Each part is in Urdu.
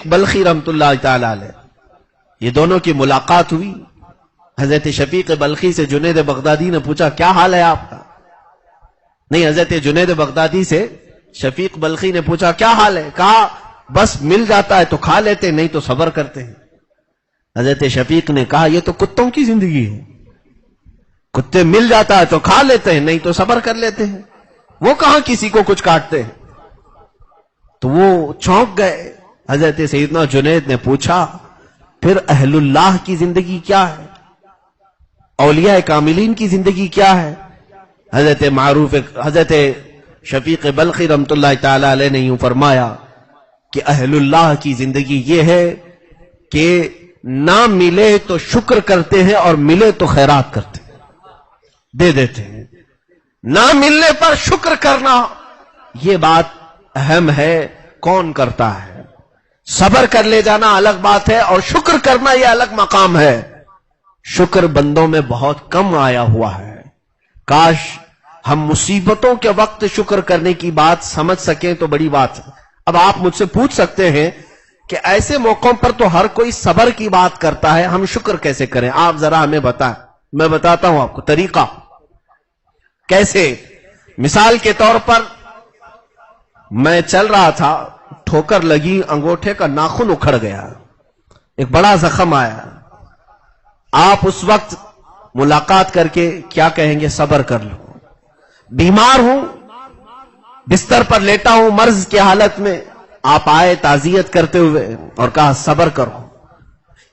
شفیق بلخی رحمت اللہ تعالی علیہ، یہ دونوں کی ملاقات ہوئی. حضرت شفیق بلخی سے جنید بغدادی نے پوچھا کیا حال ہے آپ کا؟ نہیں، حضرت جنید بغدادی سے شفیق بلخی نے پوچھا کیا حال ہے؟ کہا بس مل جاتا ہے تو کھا لیتے، نہیں تو صبر کرتے ہیں. حضرت شفیق نے کہا یہ تو کتوں کی زندگی ہے، کتے مل جاتا ہے تو کھا لیتے ہیں، نہیں تو صبر کر لیتے ہیں، وہ کہاں کسی کو کچھ کاٹتے ہیں. تو وہ چونک گئے. حضرت سیدنا جنید نے پوچھا پھر اہل اللہ کی زندگی کیا ہے، اولیاء کاملین کی زندگی کیا ہے؟ حضرت شفیق بلخی رحمت اللہ تعالی علیہ نے یوں فرمایا کہ اہل اللہ کی زندگی یہ ہے کہ نہ ملے تو شکر کرتے ہیں اور ملے تو خیرات کرتے ہیں، دے دیتے ہیں. نہ ملنے پر شکر کرنا یہ بات اہم ہے، کون کرتا ہے؟ صبر کر لے جانا الگ بات ہے اور شکر کرنا یہ الگ مقام ہے. شکر بندوں میں بہت کم آیا ہوا ہے. کاش ہم مصیبتوں کے وقت شکر کرنے کی بات سمجھ سکیں تو بڑی بات ہے. اب آپ مجھ سے پوچھ سکتے ہیں کہ ایسے موقعوں پر تو ہر کوئی صبر کی بات کرتا ہے، ہم شکر کیسے کریں؟ آپ ذرا ہمیں بتائیں. میں بتاتا ہوں آپ کو طریقہ. کیسے؟ مثال کے طور پر میں چل رہا تھا، ٹھوکر لگی، انگوٹھے کا ناخن اکھڑ گیا، ایک بڑا زخم آیا. آپ اس وقت ملاقات کر کے کیا کہیں گے؟ صبر کر لو. بیمار ہوں، بستر پر لیٹا ہوں مرض کی حالت میں، آپ آئے تعزیت کرتے ہوئے اور کہا صبر کرو.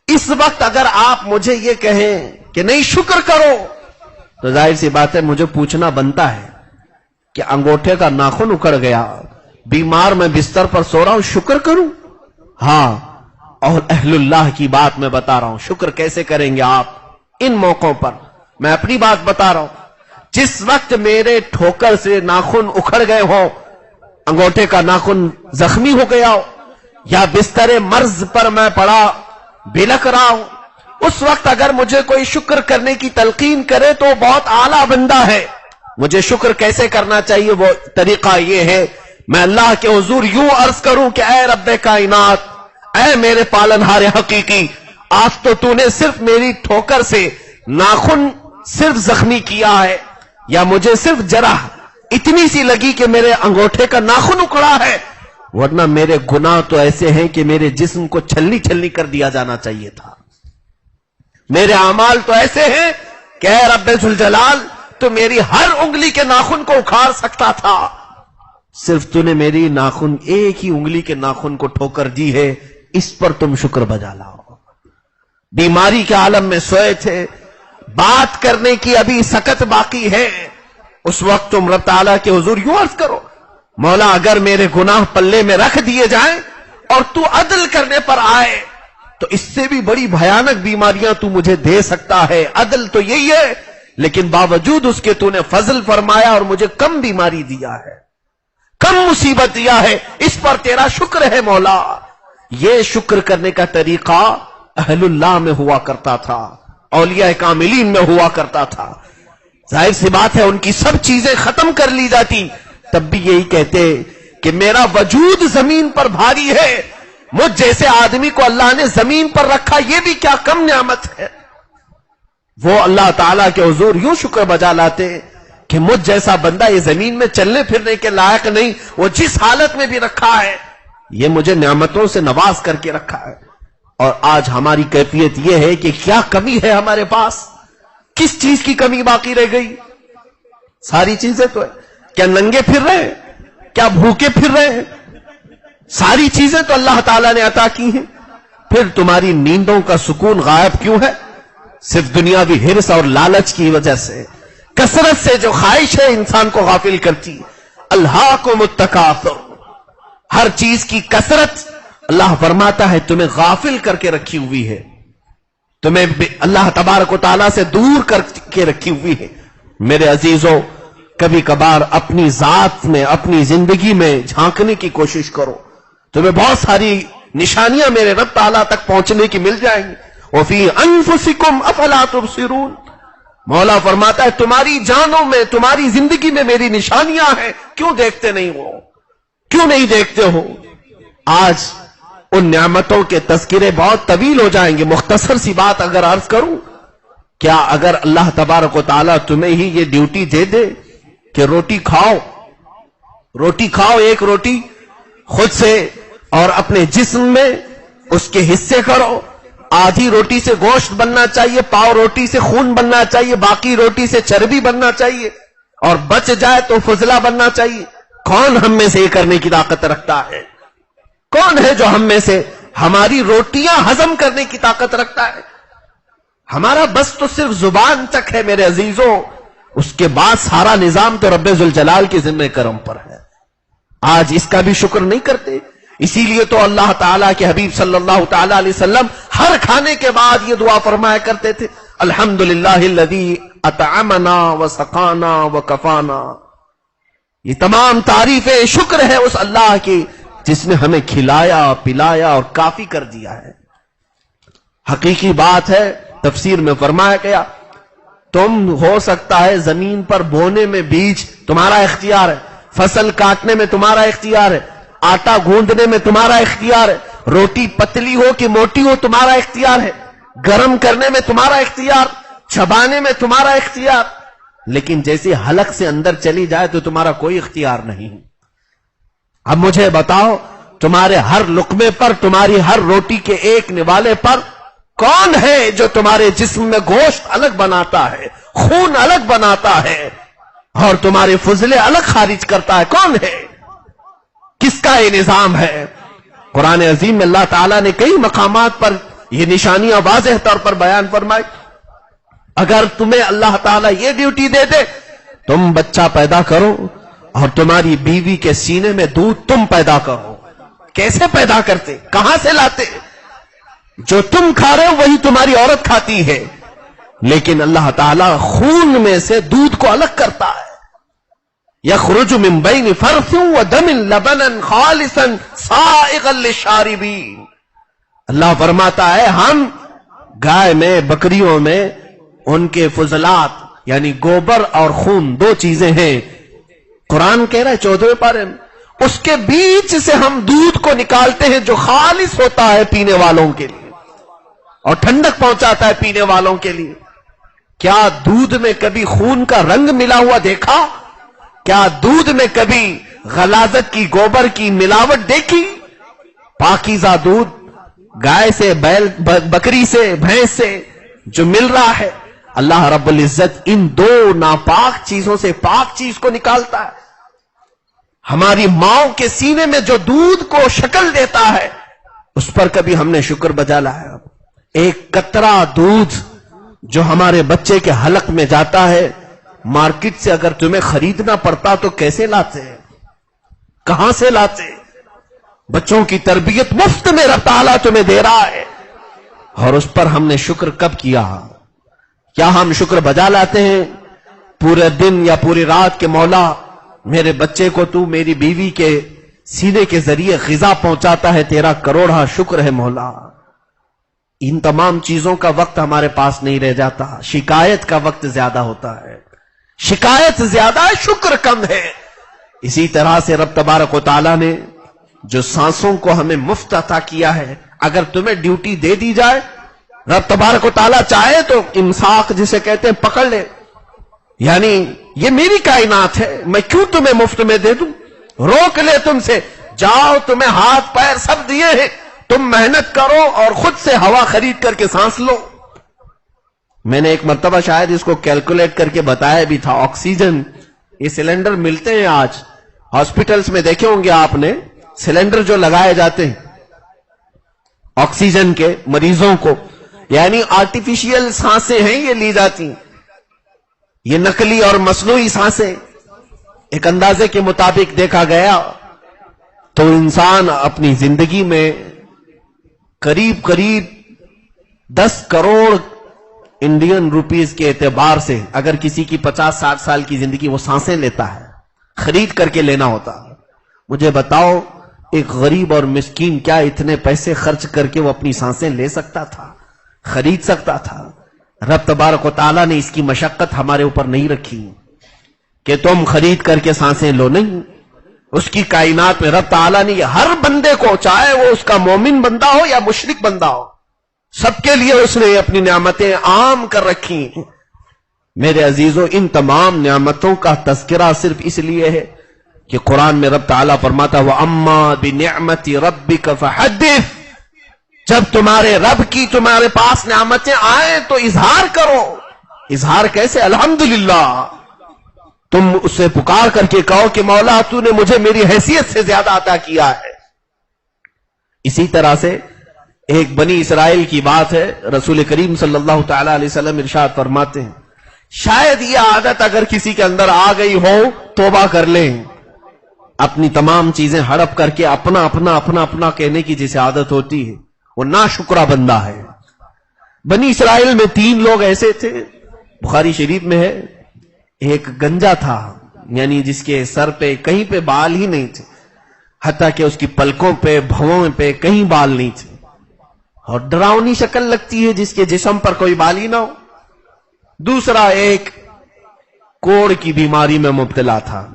اس وقت اگر آپ مجھے یہ کہیں کہ نہیں شکر کرو تو ظاہر سی بات ہے مجھے پوچھنا بنتا ہے کہ انگوٹھے کا ناخن اکھڑ گیا، بیمار میں بستر پر سو رہا ہوں، شکر کروں؟ ہاں. اور اہل اللہ کی بات میں بتا رہا ہوں، شکر کیسے کریں گے آپ ان موقعوں پر؟ میں اپنی بات بتا رہا ہوں. جس وقت میرے ٹھوکر سے ناخن اکھڑ گئے ہو، انگوٹھے کا ناخن زخمی ہو گیا ہو، یا بستر مرض پر میں پڑا بلک رہا ہوں، اس وقت اگر مجھے کوئی شکر کرنے کی تلقین کرے تو بہت اعلیٰ بندہ ہے. مجھے شکر کیسے کرنا چاہیے؟ وہ طریقہ یہ ہے میں اللہ کے حضور یوں عرض کروں کہ اے رب کائنات، اے میرے پالنہار حقیقی، آج تو نے صرف میری ٹھوکر سے ناخن صرف زخمی کیا ہے، یا مجھے صرف جرح اتنی سی لگی کہ میرے انگوٹھے کا ناخن اکھڑا ہے، ورنہ میرے گناہ تو ایسے ہیں کہ میرے جسم کو چھلنی چھلنی کر دیا جانا چاہیے تھا. میرے اعمال تو ایسے ہیں کہ اے رب ذوالجلال تو میری ہر انگلی کے ناخن کو اکھاڑ سکتا تھا، صرف تو نے میری ناخن ایک ہی انگلی کے ناخن کو ٹھوکر دی ہے، اس پر تم شکر بجا لاؤ. بیماری کے عالم میں سوئے تھے، بات کرنے کی ابھی سکت باقی ہے، اس وقت تم رب تعالیٰ کے حضور یوں عرض کرو مولا اگر میرے گناہ پلے میں رکھ دیے جائیں اور تو عدل کرنے پر آئے تو اس سے بھی بڑی بھیانک بیماریاں تو مجھے دے سکتا ہے. عدل تو یہی ہے، لیکن باوجود اس کے تو نے فضل فرمایا اور مجھے کم بیماری دیا ہے، کم مصیبت دیا ہے، اس پر تیرا شکر ہے مولا. یہ شکر کرنے کا طریقہ اہل اللہ میں ہوا کرتا تھا، اولیاء کاملین میں ہوا کرتا تھا. ظاہر سی بات ہے ان کی سب چیزیں ختم کر لی جاتی، تب بھی یہی کہتے کہ میرا وجود زمین پر بھاری ہے، مجھ جیسے آدمی کو اللہ نے زمین پر رکھا، یہ بھی کیا کم نعمت ہے. وہ اللہ تعالیٰ کے حضور یوں شکر بجا لاتے کہ مجھ جیسا بندہ یہ زمین میں چلنے پھرنے کے لائق نہیں، وہ جس حالت میں بھی رکھا ہے یہ مجھے نعمتوں سے نواز کر کے رکھا ہے. اور آج ہماری کیفیت یہ ہے کہ کیا کمی ہے ہمارے پاس؟ کس چیز کی کمی باقی رہ گئی؟ ساری چیزیں تو ہے. کیا ننگے پھر رہے ہیں؟ کیا بھوکے پھر رہے ہیں؟ ساری چیزیں تو اللہ تعالیٰ نے عطا کی ہیں. پھر تمہاری نیندوں کا سکون غائب کیوں ہے؟ صرف دنیاوی حرص اور لالچ کی وجہ سے، کثرت سے جو خواہش ہے انسان کو غافل کرتی. الہاکم التکاثر، ہر چیز کی کثرت اللہ فرماتا ہے تمہیں غافل کر کے رکھی ہوئی ہے، تمہیں اللہ تبارک و تعالیٰ سے دور کر کے رکھی ہوئی ہے. میرے عزیزوں، کبھی کبھار اپنی ذات میں، اپنی زندگی میں جھانکنے کی کوشش کرو، تمہیں بہت ساری نشانیاں میرے رب تعالیٰ تک پہنچنے کی مل جائیں گی. وَفِي أَنفُسِكُمْ أَفَلَا تُبْصِرُونَ، مولا فرماتا ہے تمہاری جانوں میں، تمہاری زندگی میں میری نشانیاں ہیں، کیوں دیکھتے نہیں ہو؟ کیوں نہیں دیکھتے ہو؟ آج ان نعمتوں کے تذکرے بہت طویل ہو جائیں گے. مختصر سی بات اگر عرض کروں، کیا اگر اللہ تبارک و تعالیٰ تمہیں ہی یہ ڈیوٹی دے دے کہ روٹی کھاؤ، ایک روٹی خود سے اور اپنے جسم میں اس کے حصے کرو، آدھی روٹی سے گوشت بننا چاہیے، پاؤ روٹی سے خون بننا چاہیے، باقی روٹی سے چربی بننا چاہیے، اور بچ جائے تو فضلہ بننا چاہیے. کون ہم میں سے یہ کرنے کی طاقت رکھتا ہے؟ کون ہے جو ہم میں سے ہماری روٹیاں ہضم کرنے کی طاقت رکھتا ہے؟ ہمارا بس تو صرف زبان تک ہے میرے عزیزوں، اس کے بعد سارا نظام تو رب ذوالجلال کے ذمہ کرم پر ہے. آج اس کا بھی شکر نہیں کرتے. اسی لیے تو اللہ تعالیٰ کے حبیب صلی اللہ تعالیٰ علیہ وسلم ہر کھانے کے بعد یہ دعا فرمایا کرتے تھے، الحمدللہ الذی اطعمنا وسقانا وکفانا. یہ تمام تعریفیں شکر ہے اس اللہ کی جس نے ہمیں کھلایا پلایا اور کافی کر دیا ہے. حقیقی بات ہے، تفسیر میں فرمایا گیا تم ہو سکتا ہے زمین پر بونے میں بیج تمہارا اختیار ہے، فصل کاٹنے میں تمہارا اختیار ہے، آٹا گوندنے میں تمہارا اختیار ہے، روٹی پتلی ہو کہ موٹی ہو تمہارا اختیار ہے، گرم کرنے میں تمہارا اختیار، چبانے میں تمہارا اختیار، لیکن جیسے حلق سے اندر چلی جائے تو تمہارا کوئی اختیار نہیں. اب مجھے بتاؤ، تمہارے ہر لقمے پر، تمہاری ہر روٹی کے ایک نوالے پر کون ہے جو تمہارے جسم میں گوشت الگ بناتا ہے، خون الگ بناتا ہے اور تمہارے فضلے الگ خارج کرتا ہے؟ کون ہے؟ کس کا یہ نظام ہے؟ قرآن عظیم میں اللہ تعالیٰ نے کئی مقامات پر یہ نشانیاں واضح طور پر بیان فرمائی. اگر تمہیں اللہ تعالیٰ یہ ڈیوٹی دے دے تم بچہ پیدا کرو اور تمہاری بیوی کے سینے میں دودھ تم پیدا کرو، کیسے پیدا کرتے؟ کہاں سے لاتے؟ جو تم کھا رہے ہو وہی تمہاری عورت کھاتی ہے، لیکن اللہ تعالیٰ خون میں سے دودھ کو الگ کرتا ہے. یخرج من بین فرث ودم لبنا خالصا سائغا للشاربین. اللہ فرماتا ہے ہم گائے میں، بکریوں میں ان کے فضلات یعنی گوبر اور خون دو چیزیں ہیں. قرآن کہہ رہا ہے 14ویں پارے میں اس کے بیچ سے ہم دودھ کو نکالتے ہیں جو خالص ہوتا ہے پینے والوں کے لیے اور ٹھنڈک پہنچاتا ہے پینے والوں کے لیے. کیا دودھ میں کبھی خون کا رنگ ملا ہوا دیکھا؟ کیا دودھ میں کبھی غلاظت کی، گوبر کی ملاوٹ دیکھی؟ پاکیزہ دودھ گائے سے، بیل، بکری سے، بھینس سے جو مل رہا ہے، اللہ رب العزت ان دو ناپاک چیزوں سے پاک چیز کو نکالتا ہے. ہماری ماؤں کے سینے میں جو دودھ کو شکل دیتا ہے اس پر کبھی ہم نے شکر بجا لایا؟ ایک قطرہ دودھ جو ہمارے بچے کے حلق میں جاتا ہے، مارکیٹ سے اگر تمہیں خریدنا پڑتا تو کیسے لاتے؟ کہاں سے لاتے؟ بچوں کی تربیت مفت میں رب تعالیٰ تمہیں دے رہا ہے، اور اس پر ہم نے شکر کب کیا؟ کیا ہم شکر بجا لاتے ہیں پورے دن یا پوری رات کے مولا میرے بچے کو تو میری بیوی کے سینے کے ذریعے غذا پہنچاتا ہے، تیرا کروڑا شکر ہے مولا. ان تمام چیزوں کا وقت ہمارے پاس نہیں رہ جاتا، شکایت کا وقت زیادہ ہوتا ہے. شکایت زیادہ ہے، شکر کم ہے. اسی طرح سے رب تبارک و تعالیٰ نے جو سانسوں کو ہمیں مفت عطا کیا ہے، اگر تمہیں ڈیوٹی دے دی جائے، رب تبارک و تعالیٰ چاہے تو امساک جسے کہتے ہیں پکڑ لے، یعنی یہ میری کائنات ہے، میں کیوں تمہیں مفت میں دے دوں؟ روک لے تم سے، جاؤ تمہیں ہاتھ پیر سب دیے ہیں، تم محنت کرو اور خود سے ہوا خرید کر کے سانس لو. میں نے ایک مرتبہ شاید اس کو کیلکولیٹ کر کے بتایا بھی تھا. آکسیجن یہ سلنڈر ملتے ہیں آج ہاسپٹلز میں، دیکھے ہوں گے آپ نے سلنڈر جو لگائے جاتے ہیں آکسیجن کے مریضوں کو، یعنی آرٹیفیشیل سانسیں ہیں یہ لی جاتی ہیں، یہ نقلی اور مصنوعی سانسیں. ایک اندازے کے مطابق دیکھا گیا تو انسان اپنی زندگی میں قریب 10 کروڑ انڈین روپیز کے اعتبار سے اگر کسی کی 50-60 سال کی زندگی وہ سانسیں لیتا ہے، خرید کر کے لینا ہوتا. مجھے بتاؤ ایک غریب اور مسکین کیا اتنے پیسے خرچ کر کے وہ اپنی سانسیں لے سکتا تھا، خرید سکتا تھا؟ رب تبارک و تعالیٰ نے اس کی مشقت ہمارے اوپر نہیں رکھی کہ تم خرید کر کے سانسیں لو. نہیں، اس کی کائنات میں رب تعالیٰ نے ہر بندے کو، چاہے وہ اس کا مومن بندہ ہو یا مشرک بندہ ہو، سب کے لیے اس نے اپنی نعمتیں عام کر رکھی ہیں۔ میرے عزیزوں، ان تمام نعمتوں کا تذکرہ صرف اس لیے ہے کہ قرآن میں رب تعالیٰ فرماتا وَأَمَّا بِنِعْمَةِ رَبِّكَ فَحَدِّثْ، جب تمہارے رب کی تمہارے پاس نعمتیں آئیں تو اظہار کرو۔ اظہار کیسے؟ الحمدللہ، تم اسے پکار کر کے کہو کہ مولا تو نے مجھے میری حیثیت سے زیادہ عطا کیا ہے۔ اسی طرح سے ایک بنی اسرائیل کی بات ہے، رسول کریم صلی اللہ تعالی علیہ وسلم ارشاد فرماتے ہیں شاید یہ عادت اگر کسی کے اندر آ گئی ہو، توبہ کر لیں، اپنی تمام چیزیں ہڑپ کر کے اپنا اپنا اپنا اپنا کہنے کی جیسے عادت ہوتی ہے، وہ ناشکرا بندہ ہے۔ بنی اسرائیل میں 3 لوگ ایسے تھے، بخاری شریف میں ہے، ایک گنجا تھا، یعنی جس کے سر پہ کہیں پہ بال ہی نہیں تھے، حتیٰ کہ اس کی پلکوں پہ بھووں پہ کہیں بال نہیں تھے، اور ڈراؤنی شکل لگتی ہے جس کے جسم پر کوئی بال ہی نہ ہو۔ دوسرا ایک کوڑ کی بیماری میں مبتلا تھا،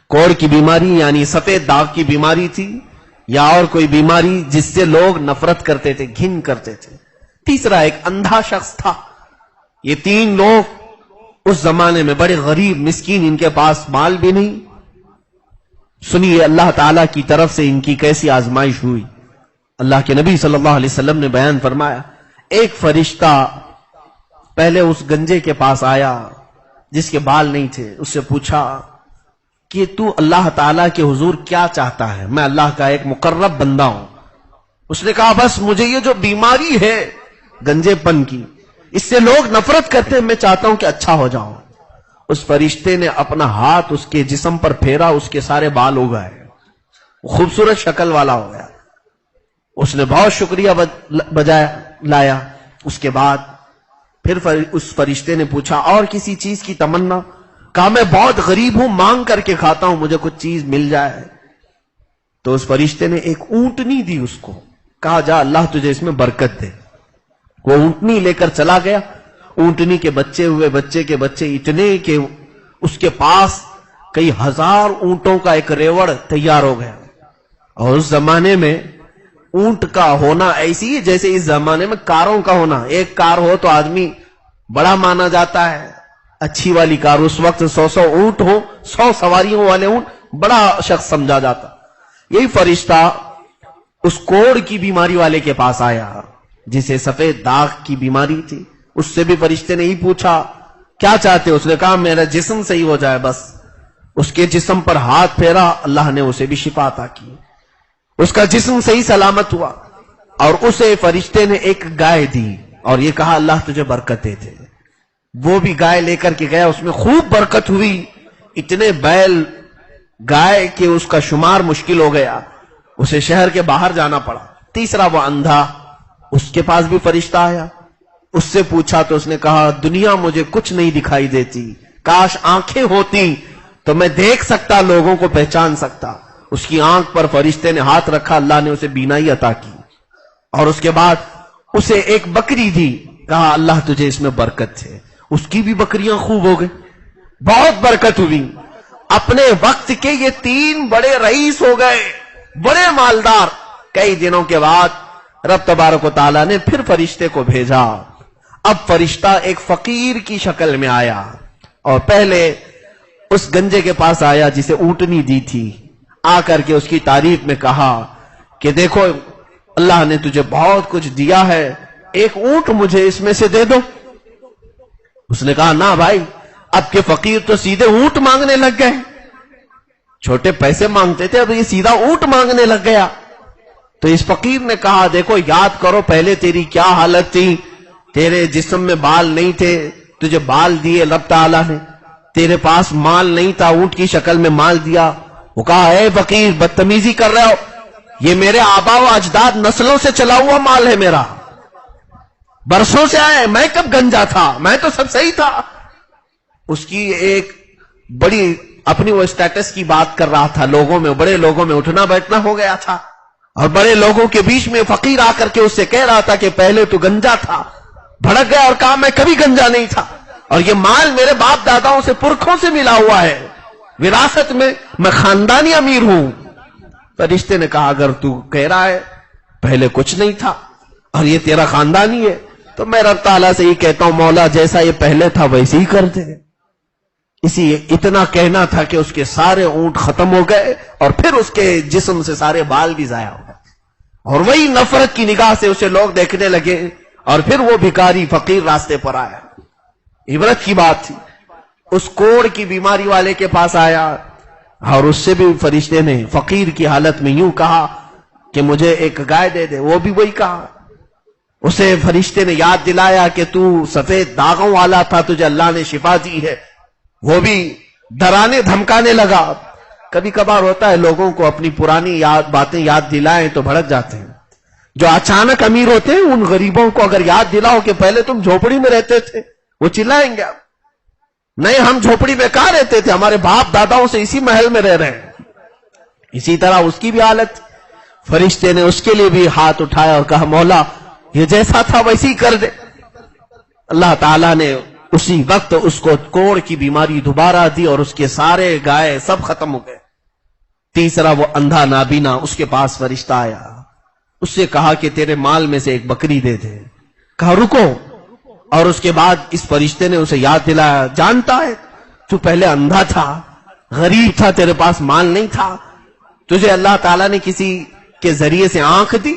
کوڑ کی بیماری یعنی سفید داغ کی بیماری تھی، یا اور کوئی بیماری جس سے لوگ نفرت کرتے تھے، گھن کرتے تھے۔ تیسرا ایک اندھا شخص تھا۔ یہ 3 لوگ اس زمانے میں بڑے غریب مسکین، ان کے پاس مال بھی نہیں۔ سنیے اللہ تعالیٰ کی طرف سے ان کی کیسی آزمائش ہوئی۔ اللہ کے نبی صلی اللہ علیہ وسلم نے بیان فرمایا، ایک فرشتہ پہلے اس گنجے کے پاس آیا جس کے بال نہیں تھے، اس سے پوچھا کہ تو اللہ تعالیٰ کے حضور کیا چاہتا ہے؟ میں اللہ کا ایک مقرب بندہ ہوں۔ اس نے کہا بس مجھے یہ جو بیماری ہے گنجے پن کی، اس سے لوگ نفرت کرتے ہیں، میں چاہتا ہوں کہ اچھا ہو جاؤں۔ اس فرشتے نے اپنا ہاتھ اس کے جسم پر پھیرا، اس کے سارے بال ہو گئے، خوبصورت شکل والا ہو گیا۔ اس نے بہت شکریہ بجایا لایا۔ اس کے بعد پھر اس فرشتے نے پوچھا اور کسی چیز کی تمنا؟ کہا میں بہت غریب ہوں، مانگ کر کے کھاتا ہوں، مجھے کچھ چیز مل جائے۔ تو اس فرشتے نے ایک اونٹنی دی اس کو، کہا جا اللہ تجھے اس میں برکت دے۔ وہ اونٹنی لے کر چلا گیا۔ اونٹنی کے بچے ہوئے، بچے کے بچے اتنے کہ اس کے پاس کئی ہزار اونٹوں کا ایک ریوڑ تیار ہو گیا۔ اور اس زمانے میں اونٹ کا ہونا ایسی ہے جیسے اس زمانے میں کاروں کا ہونا۔ ایک کار ہو تو آدمی بڑا مانا جاتا ہے، اچھی والی کار۔ اس وقت 100 اونٹ ہو، 100 سواریوں والے اونٹ، بڑا شخص سمجھا جاتا۔ یہی فرشتہ اس کوڑ کی بیماری والے کے پاس آیا جسے سفید داغ کی بیماری تھی۔ اس سے بھی فرشتے نے ہی پوچھا کیا چاہتے؟ اس نے کہا میرا جسم صحیح ہو جائے بس۔ اس کے جسم پر ہاتھ پھیرا، اللہ نے اسے بھی شفا عطا کی، اس کا جسم صحیح سلامت ہوا۔ اور اسے فرشتے نے ایک گائے دی اور یہ کہا اللہ تجھے برکت دے دے۔ وہ بھی گائے لے کر کے گیا، اس میں خوب برکت ہوئی، اتنے بیل گائے کہ اس کا شمار مشکل ہو گیا، اسے شہر کے باہر جانا پڑا۔ تیسرا وہ اندھا، اس کے پاس بھی فرشتہ آیا، اس سے پوچھا تو اس نے کہا دنیا مجھے کچھ نہیں دکھائی دیتی، کاش آنکھیں ہوتی تو میں دیکھ سکتا، لوگوں کو پہچان سکتا۔ اس کی آنکھ پر فرشتے نے ہاتھ رکھا، اللہ نے اسے بینائی عطا کی۔ اور اس کے بعد اسے ایک بکری دی، کہا اللہ تجھے اس میں برکت ہے۔ اس کی بھی بکریاں خوب ہو گئی، بہت برکت ہوئی۔ اپنے وقت کے یہ 3 بڑے رئیس ہو گئے، بڑے مالدار۔ کئی دنوں کے بعد رب تبارک و تعالیٰ نے پھر فرشتے کو بھیجا۔ اب فرشتہ ایک فقیر کی شکل میں آیا اور پہلے اس گنجے کے پاس آیا جسے اونٹنی دی تھی، آ کر کے اس کی تعریف میں کہا کہ دیکھو اللہ نے تجھے بہت کچھ دیا ہے، ایک اونٹ مجھے اس میں سے دے دو۔ اس نے کہا نہ بھائی، اب کے فقیر تو سیدھے اونٹ مانگنے لگ گئے، چھوٹے پیسے مانگتے تھے، اب یہ سیدھا اونٹ مانگنے لگ گیا۔ تو اس فقیر نے کہا دیکھو یاد کرو پہلے تیری کیا حالت تھی، تیرے جسم میں بال نہیں تھے، تجھے بال دیے رب تعالیٰ نے، تیرے پاس مال نہیں تھا، اونٹ کی شکل میں مال دیا۔ وہ کہا اے فقیر بدتمیزی کر رہے ہو، یہ میرے آبا و اجداد نسلوں سے چلا ہوا مال ہے، میرا برسوں سے آیا ہے، میں کب گنجا تھا، میں تو سب صحیح تھا۔ اس کی ایک بڑی اپنی وہ اسٹیٹس کی بات کر رہا تھا، لوگوں میں، بڑے لوگوں میں اٹھنا بیٹھنا ہو گیا تھا، اور بڑے لوگوں کے بیچ میں فقیر آ کر کے اس سے کہہ رہا تھا کہ پہلے تو گنجا تھا، بھڑک گیا اور کہا میں کبھی گنجا نہیں تھا، اور یہ مال میرے باپ داداؤں سے پرکھوں سے ملا ہوا ہے، وراثت میں خاندانی امیر ہوں. فرشتے نے کہا اگر تو کہہ رہا ہے پہلے کچھ نہیں تھا اور یہ تیرا خاندانی ہے تو میں رب تعالیٰ سے یہ کہتا ہوں مولا جیسا یہ پہلے تھا ویسے ہی کر دے. اتنا کہنا تھا کہ اس کے سارے اونٹ ختم ہو گئے اور پھر اس کے جسم سے سارے بال بھی ضائع ہو گئے اور وہی نفرت کی نگاہ سے اسے لوگ دیکھنے لگے اور پھر وہ بھکاری فقیر راستے پر آیا. عبرت کی بات تھی. اس کوڑ کی بیماری والے کے پاس آیا اور اس سے بھی فرشتے نے فقیر کی حالت میں یوں کہا کہ مجھے ایک گائے دے دے. وہ بھی وہی کہا. اسے فرشتے نے یاد دلایا کہ تو سفید داغوں والا تھا, تجھے اللہ نے شفا دی ہے. وہ بھی ڈرانے دھمکانے لگا. کبھی کبھار ہوتا ہے لوگوں کو اپنی پرانی باتیں یاد دلائیں تو بھڑک جاتے ہیں. جو اچانک امیر ہوتے ہیں ان غریبوں کو اگر یاد دلاؤ کہ پہلے تم جھوپڑی میں رہتے تھے وہ چلائیں گے. نہیں, ہم جھوپڑی میں کہاں رہتے تھے, ہمارے باپ داداؤں سے اسی محل میں رہ رہے ہیں. اسی طرح اس کی بھی حالت. فرشتے نے اس کے لیے بھی ہاتھ اٹھایا اور کہا مولا یہ جیسا تھا ویسے ہی کر دے. اللہ تعالیٰ نے اسی وقت اس کو کوڑ کی بیماری دوبارہ دی اور اس کے سارے گائے سب ختم ہو گئے. تیسرا وہ اندھا نابینا, اس کے پاس فرشتہ آیا. اس سے کہا کہ تیرے مال میں سے ایک بکری دے دے. کہا رکو. اور اس کے بعد اس فرشتے نے اسے یاد دلایا جانتا ہے تو پہلے اندھا تھا, غریب تھا, تیرے پاس مال نہیں تھا, تجھے اللہ تعالیٰ نے کسی کے ذریعے سے آنکھ دی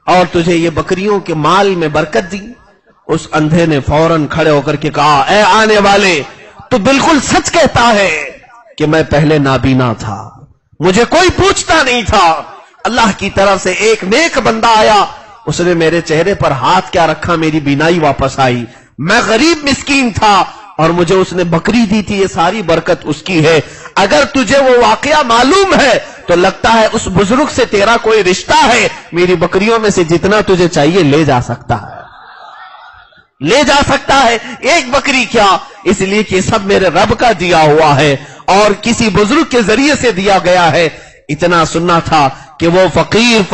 اور تجھے یہ بکریوں کے مال میں برکت دی. اس اندھے نے فوراً کھڑے ہو کر کے کہا اے آنے والے تو بالکل سچ کہتا ہے کہ میں پہلے نابینا تھا, مجھے کوئی پوچھتا نہیں تھا. اللہ کی طرف سے ایک نیک بندہ آیا, اس نے میرے چہرے پر ہاتھ کیا رکھا, میری بینائی واپس آئی. میں غریب مسکین تھا اور مجھے اس نے بکری دی تھی, یہ ساری برکت اس کی ہے. اگر تجھے وہ واقعہ معلوم ہے تو لگتا ہے اس بزرگ سے تیرا کوئی رشتہ ہے, میری بکریوں میں سے جتنا تجھے چاہیے لے جا سکتا ہے, لے جا سکتا ہے. ایک بکری کیا, اس لیے کہ سب میرے رب کا دیا ہوا ہے اور کسی بزرگ کے ذریعے سے دیا گیا ہے. اتنا سننا تھا کہ وہ فقیر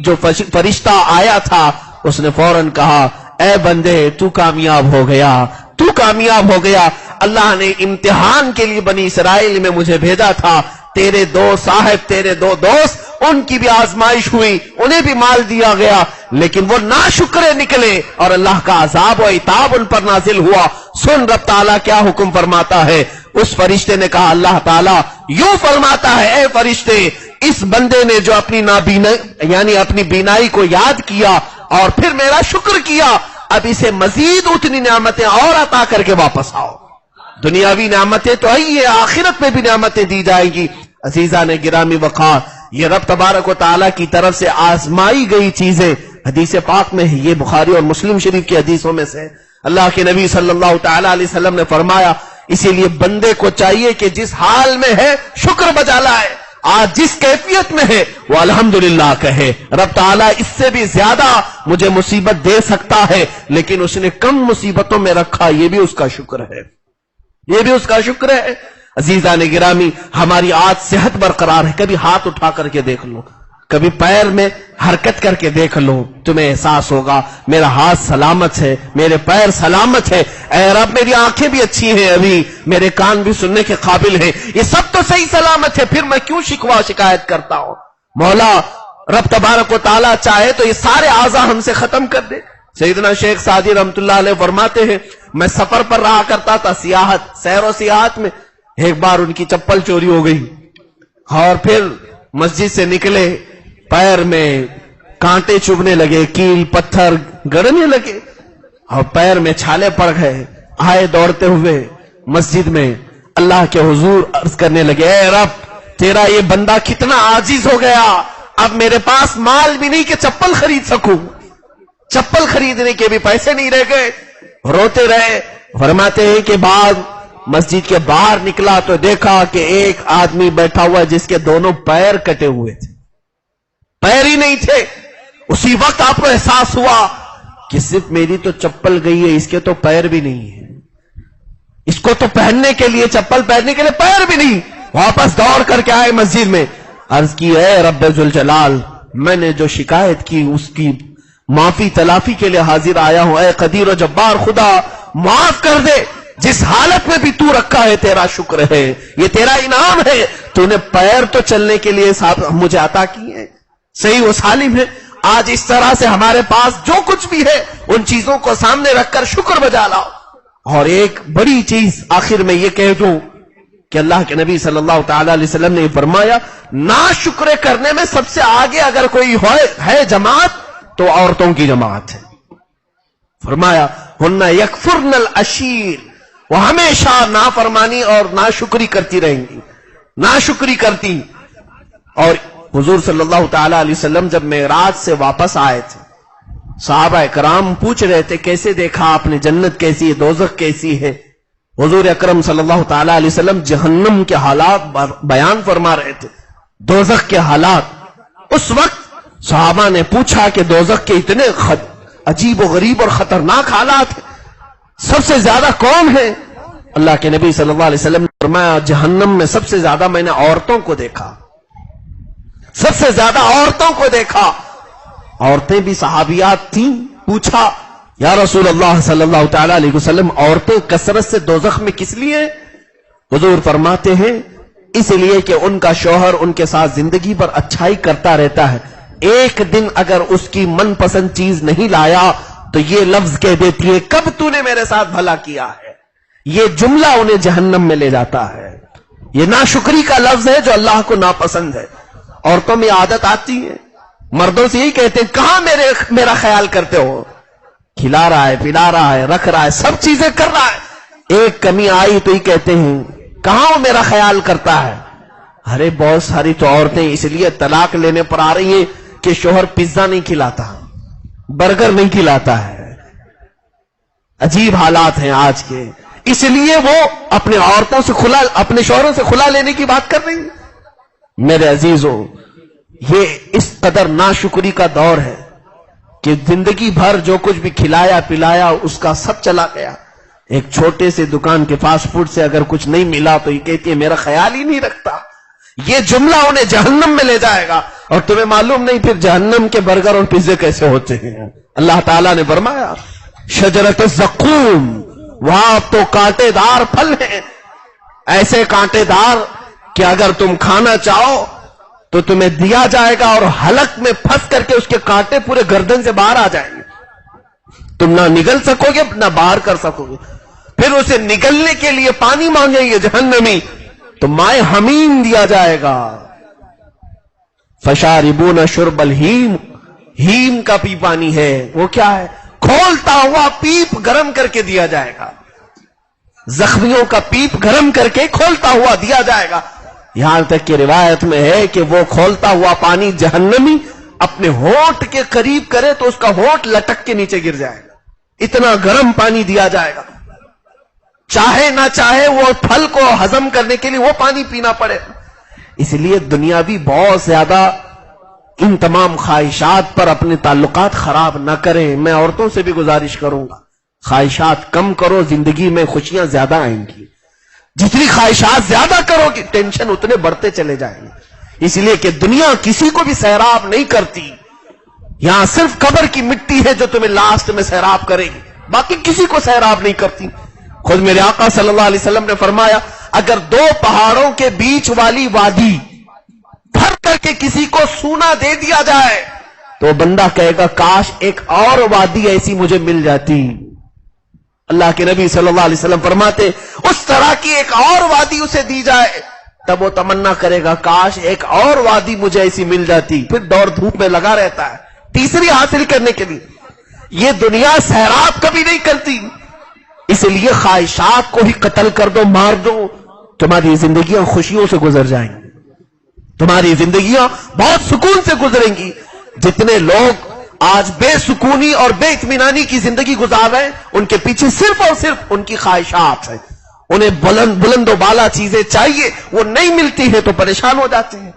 جو فرشتہ آیا تھا اس نے فوراً کہا اے بندے تو کامیاب ہو گیا, تو کامیاب ہو گیا. اللہ نے امتحان کے لیے بنی اسرائیل میں مجھے بھیجا تھا. تیرے دو صاحب, تیرے دو دوست, ان کی بھی آزمائش ہوئی, انہیں بھی مال دیا گیا لیکن وہ ناشکرے نکلے اور اللہ کا عذاب و عتاب ان پر نازل ہوا. سن رب تعالیٰ کیا حکم فرماتا ہے. اس فرشتے نے کہا اللہ تعالیٰ یوں فرماتا ہے اے فرشتے, اس بندے نے جو اپنی نابینائی یعنی اپنی بینائی کو یاد کیا اور پھر میرا شکر کیا, اب اسے مزید اتنی نعمتیں اور عطا کر کے واپس آؤ. دنیاوی نعمتیں تو آئی ہے, آخرت میں بھی نعمتیں دی جائیں گی. عزیزان گرامی وقار, یہ رب تبارک و تعالیٰ کی طرف سے آزمائی گئی چیزیں حدیث پاک میں ہے. یہ بخاری اور مسلم شریف کی حدیثوں میں سے. اللہ کے نبی صلی اللہ تعالی علیہ وسلم نے فرمایا اسی لیے بندے کو چاہیے کہ جس حال میں ہے شکر بجا لائے. آج جس کیفیت میں ہے وہ الحمدللہ کہے. رب تعالیٰ اس سے بھی زیادہ مجھے مصیبت دے سکتا ہے لیکن اس نے کم مصیبتوں میں رکھا, یہ بھی اس کا شکر ہے, یہ بھی اس کا شکر ہے. عزیزان گرامی, ہماری آج صحت برقرار ہے. کبھی ہاتھ اٹھا کر کے دیکھ لو, کبھی پیر میں حرکت کر کے دیکھ لو, تمہیں احساس ہوگا میرا ہاتھ سلامت ہے, میرے پیر سلامت ہے. اے رب میری آنکھیں بھی اچھی ہیں, ابھی میرے کان بھی سننے کے قابل ہیں, یہ سب تو صحیح سلامت ہے, پھر میں کیوں شکوہ شکایت کرتا ہوں. مولا رب تبارک و تعالیٰ چاہے تو یہ سارے اعضاء ہم سے ختم کر دے. سیدنا شیخ سعدی رحمت اللہ علیہ فرماتے ہیں میں سفر پر رہا کرتا تھا, سیاحت, سیر و سیاحت میں. ایک بار ان کی چپل چوری ہو گئی اور پھر مسجد سے نکلے, پیر میں کانٹے چبھنے لگے, کیل پتھر گڑنے لگے اور پیر میں چھالے پڑ گئے. آئے دوڑتے ہوئے مسجد میں, اللہ کے حضور عرض کرنے لگے اے رب تیرا یہ بندہ کتنا عاجز ہو گیا, اب میرے پاس مال بھی نہیں کہ چپل خرید سکوں, چپل خریدنے کے بھی پیسے نہیں رہ گئے. روتے رہے. فرماتے ہیں کہ بعد مسجد کے باہر نکلا تو دیکھا کہ ایک آدمی بیٹھا ہوا جس کے دونوں پیر کٹے ہوئے تھے, پیر ہی نہیں تھے. اسی وقت آپ کو احساس ہوا کہ صرف میری تو چپل گئی ہے, اس کے تو پیر بھی نہیں ہے, اس کو تو پہننے کے لیے چپل پہننے کے لیے پیر بھی نہیں. واپس دوڑ کر کے آئے مسجد میں, عرض کی اے رب ذوالجلال میں نے جو شکایت کی اس کی معافی تلافی کے لیے حاضر آیا ہوں. اے قدیر و جبار خدا معاف کر دے, جس حالت میں بھی تو رکھا ہے تیرا شکر ہے، یہ تیرا انعام ہے، تو نے پیر تو چلنے کے لیے مجھے عطا کیے ہیں، صحیح و سالم ہے۔ آج اس طرح سے ہمارے پاس جو کچھ بھی ہے ان چیزوں کو سامنے رکھ کر شکر بجا لاؤ۔ اور ایک بڑی چیز آخر میں یہ کہہ دوں کہ اللہ کے نبی صلی اللہ تعالی علیہ وسلم نے فرمایا، ناشکرے کرنے میں سب سے آگے اگر کوئی ہے جماعت تو عورتوں کی جماعت ہے۔ فرمایا ہن یکفرن العشیر، وہ ہمیشہ نافرمانی اور ناشکری کرتی رہیں گی، ناشکری کرتی۔ اور حضور صلی اللہ تعالی علیہ وسلم جب معراج سے واپس آئے تھے، صحابہ کرام پوچھ رہے تھے کیسے دیکھا آپ نے، جنت کیسی ہے، دوزخ کیسی ہے؟ حضور اکرم صلی اللہ تعالی علیہ وسلم جہنم کے حالات بیان فرما رہے تھے، دوزخ کے حالات۔ اس وقت صحابہ نے پوچھا کہ دوزخ کے اتنے عجیب و غریب اور خطرناک حالات سب سے زیادہ کون ہے؟ اللہ کے نبی صلی اللہ علیہ وسلم نے فرمایا جہنم میں سب سے زیادہ میں نے عورتوں کو دیکھا، سب سے زیادہ عورتوں کو دیکھا۔ عورتیں بھی صحابیات تھیں۔ پوچھا یا رسول اللہ صلی اللہ تعالی علیہ وسلم عورتیں کثرت سے دوزخ میں کس لیے؟ حضور فرماتے ہیں اس لیے کہ ان کا شوہر ان کے ساتھ زندگی پر اچھائی کرتا رہتا ہے، ایک دن اگر اس کی من پسند چیز نہیں لایا تو یہ لفظ کہہ دیتی ہے کب تو نے میرے ساتھ بھلا کیا ہے، یہ جملہ انہیں جہنم میں لے جاتا ہے۔ یہ ناشکری کا لفظ ہے جو اللہ کو ناپسند ہے۔ عورتوں میں عادت آتی ہے، مردوں سے یہی کہتے ہیں کہاں میرا خیال کرتے ہو، کھلا رہا ہے، پلا رہا ہے، رکھ رہا ہے، سب چیزیں کر رہا ہے، ایک کمی آئی تو ہی کہتے ہیں کہاں وہ میرا خیال کرتا ہے۔ ارے بہت ساری تو عورتیں اس لیے طلاق لینے پر آ رہی ہیں کہ شوہر پیزا نہیں کھلاتا، برگر نہیں کھلاتا ہے۔ عجیب حالات ہیں آج کے، اس لیے وہ اپنے عورتوں سے اپنے شوہروں سے خلا لینے کی بات کر رہی ہیں۔ میرے عزیزوں، یہ اس قدر ناشکری کا دور ہے کہ زندگی بھر جو کچھ بھی کھلایا پلایا اس کا سب چلا گیا۔ ایک چھوٹے سے دکان کے فاسٹ فوڈ سے اگر کچھ نہیں ملا تو یہ کہتی ہے میرا خیال ہی نہیں رکھتا۔ یہ جملہ انہیں جہنم میں لے جائے گا، اور تمہیں معلوم نہیں پھر جہنم کے برگر اور پیزے کیسے ہوتے ہیں۔ اللہ تعالیٰ نے فرمایا شجرۃ الزقوم، وہاں تو کانٹے دار پھل ہیں، ایسے کانٹے دار کہ اگر تم کھانا چاہو تو تمہیں دیا جائے گا اور حلق میں پھنس کر کے اس کے کانٹے پورے گردن سے باہر آ جائیں گے، تم نہ نگل سکو گے نہ باہر کر سکو گے۔ پھر اسے نگلنے کے لیے پانی مانگیں گے جہنمی تو مائے حمیم دیا جائے گا۔ فشاربون شرب الہیم، ہیم کا بھی پانی ہے، وہ کیا ہے؟ کھولتا ہوا پیپ گرم کر کے دیا جائے گا، زخمیوں کا پیپ گرم کر کے کھولتا ہوا دیا جائے گا۔ یہاں تک کہ روایت میں ہے کہ وہ کھولتا ہوا پانی جہنمی اپنے ہونٹ کے قریب کرے تو اس کا ہونٹ لٹک کے نیچے گر جائے گا، اتنا گرم پانی دیا جائے گا۔ چاہے نہ چاہے وہ پھل کو ہضم کرنے کے لیے وہ پانی پینا پڑے۔ اس لیے دنیاوی بہت زیادہ ان تمام خواہشات پر اپنے تعلقات خراب نہ کریں۔ میں عورتوں سے بھی گزارش کروں گا خواہشات کم کرو، زندگی میں خوشیاں زیادہ آئیں گی۔ جتنی خواہشات زیادہ کرو گی ٹینشن اتنے بڑھتے چلے جائیں گے، اس لیے کہ دنیا کسی کو بھی سیراب نہیں کرتی۔ یہاں صرف قبر کی مٹی ہے جو تمہیں لاسٹ میں سیراب کرے گی، باقی کسی کو سیراب نہیں کرتی۔ خود میرے آقا صلی اللہ علیہ وسلم نے فرمایا اگر دو پہاڑوں کے بیچ والی وادی بھر کر کے کسی کو سونا دے دیا جائے تو بندہ کہے گا کاش ایک اور وادی ایسی مجھے مل جاتی۔ اللہ کے نبی صلی اللہ علیہ وسلم فرماتے اس طرح کی ایک اور وادی اسے دی جائے تب وہ تمنا کرے گا کاش ایک اور وادی مجھے ایسی مل جاتی، پھر دوڑ دھوپ میں لگا رہتا ہے تیسری حاصل کرنے کے لیے۔ یہ دنیا سیراب کبھی نہیں کرتی، اس لیے خواہشات کو ہی قتل کر دو، مار دو، تمہاری زندگیاں خوشیوں سے گزر جائیں گی، تمہاری زندگیاں بہت سکون سے گزریں گی۔ جتنے لوگ آج بے سکونی اور بے اطمینانی کی زندگی گزار رہے ہیں ان کے پیچھے صرف اور صرف ان کی خواہشات ہیں۔ انہیں بلند و بالا چیزیں چاہیے، وہ نہیں ملتی ہیں تو پریشان ہو جاتے ہیں۔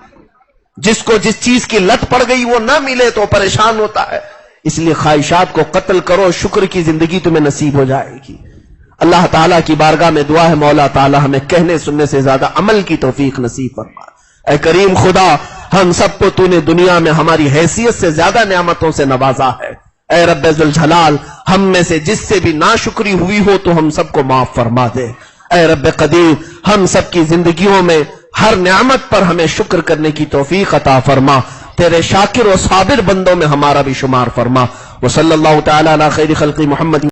جس کو جس چیز کی لت پڑ گئی وہ نہ ملے تو پریشان ہوتا ہے۔ اس لیے خواہشات کو قتل کرو، شکر کی زندگی تمہیں نصیب ہو جائے گی۔ اللہ تعالیٰ کی بارگاہ میں دعا ہے مولا تعالیٰ ہمیں کہنے سننے سے زیادہ عمل کی توفیق نصیب فرما۔ اے کریم خدا، ہم سب کو تو نے دنیا میں ہماری حیثیت سے زیادہ نعمتوں سے نوازا ہے۔ اے رب ذوالجلال، ہم میں سے جس سے بھی ناشکری ہوئی ہو تو ہم سب کو معاف فرما دے۔ اے رب قدیر، ہم سب کی زندگیوں میں ہر نعمت پر ہمیں شکر کرنے کی توفیق عطا فرما، تیرے شاکر و صابر بندوں میں ہمارا بھی شمار فرما۔ وصلی اللہ تعالی علی خیر خلق محمد